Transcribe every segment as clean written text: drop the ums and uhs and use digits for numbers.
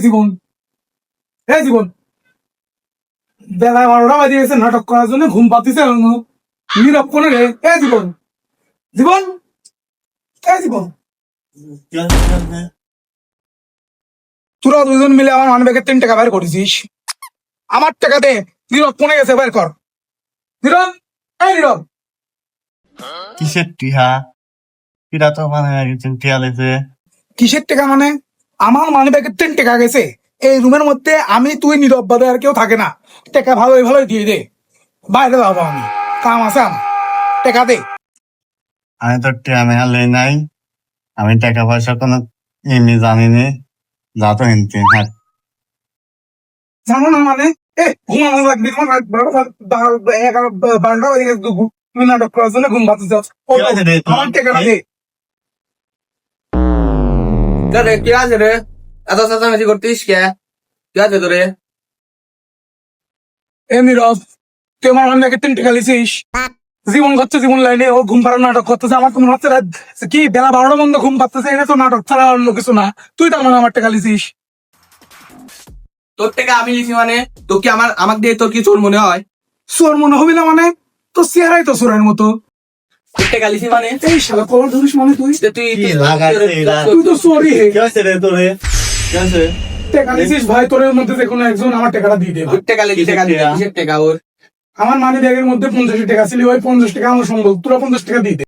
জীবন, জীবন, বেলা 12টা বাজে গেছে, নাটক করার জন্য ঘুম পাতিছে নীরব কোনে রে? জীবন, জীবন, জীবন, তোরা দুজন মিলে আমার মানি ব্যাগের 3 টাকা বের করেছিস। আমার টাকা দে। নীরব কোনে গেছে, বের কর। নীরব, নীরব, কিসের টিহা? এটা তো মানে একজন টিয়া লেছে। কিসের টাকা মানে? আমার মানি ব্যাগের 3 টাকা গেছে। এই রুমের মধ্যে আমি, তুই, নীরব বাদে আর কেউ থাকে না। টাকা ভালোই ভালোই দিয়ে দে, বাইরে যাবো আমি, কাম আছে আমার। টাকা দে। আমি তো টিয়া মেহালে নাই, আমি টাকা পয়সা কোনো এমনি জানি নে। যা তো হিনতে হ্যাঁ। জানো না মানে? ঘুমানো লাগবে তোমার, রাত 12টা বাজে গেছে, তুমি নাটক করার জন্য ঘুম পাতে যাও। কি হয়েছে রে তোর? আমার টাকাটা দে। রে কি আছে রে? এত চেঁচামেচি করতিস কে? কি আছে তোরে? নীরব, তুই আমার মানি ব্যাগের 3 টাকা লিছিস। জীবন করছে, জীবন লাইনে ও ঘুম পাড়ার নাটক করতেছে। আমার তো মনে হচ্ছে রাত কি বেলা 12টা বন্ধ ঘুম পাচ্ছে, এটা তো নাটক ছাড়া অন্য কিছু না। তুই তো আমার টাকা লিছিস। তোর থেকে আমি লিখি মানে? তো কি আমাকে দিয়ে তোর কি চোর মনে হয়? চোর মনে হবি না মানে? তোর চেহারাই তো চোরের মতো। তোর টাকা লিখি মানে? এই শালা কবর ধরিস মানে তুই? তুই কি লাগাইছে এরা? তুই তো চোরই হে। কি হয়েছে রে তোরে? কি হয়েছে? টাকা লিছিস ভাই, তোর মধ্যে যে কোনো একজন আমার টাকাটা দিয়ে দে ভাই। তোর টাকা লিখি, টাকা দিবি, কিসের টাকা ওর? আমার মানি ব্যাগের মধ্যে 50 টাকা ছিল, ওই 50 টাকা আমার সম্বল, তোরা 50 টাকা দিয়ে দে।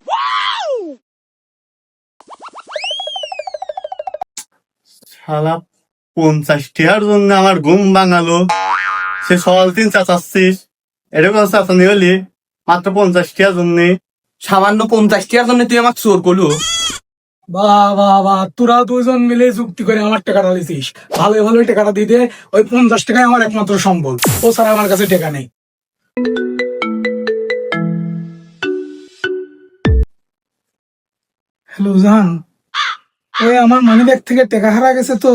শালা 50 টিয়ার জন্য আমার ঘুম ভাঙালো। সে সকাল 3 চাচাচ্ছিস, এরকম চাচানি হলি মাত্র 50 টিয়ার জন্য। সামান্য 50 টাকার জন্য তুই আমার চোর করলু? বাহ বাহ বাহ, তোরা দুজন মিলে যুক্তি করে আমার টাকাটা লিছিস। ভালো ভালো টাকাটা দিয়ে দে। ওই 50 টাকায় আমার একমাত্র সম্বল, ও ছাড়া আমার কাছে টাকা নেই। হ্যালো জান, ওই আমার মানি ব্যাগ থেকে টাকা হারা গেছে তো,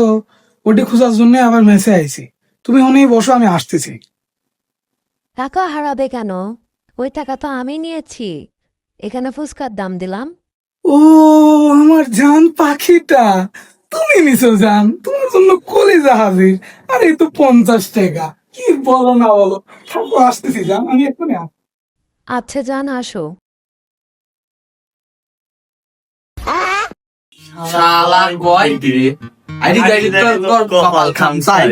ওটি খোঁজার জন্য আবার মেসে আইছি। তুমি ওখানেই বসো, আমি আসতেছি। টাকা হারাবে কেন? ওই টাকা তো আমি নিয়েছি। এখানে ফুচকার দাম দিলাম। ও আমার জান পাখিটা, তুমি নিছো জান, তোমার জন্য কলিজা হাজির। আরে এই তো 50 টাকা, কি বলো না বলো। থাকো, আসতেছি জান, আমি এক্ষুনি আসছি। আচ্ছা যান, আসো। শালা কয় কি রে? আইডি গাইডি তোর কপাল খামসাই।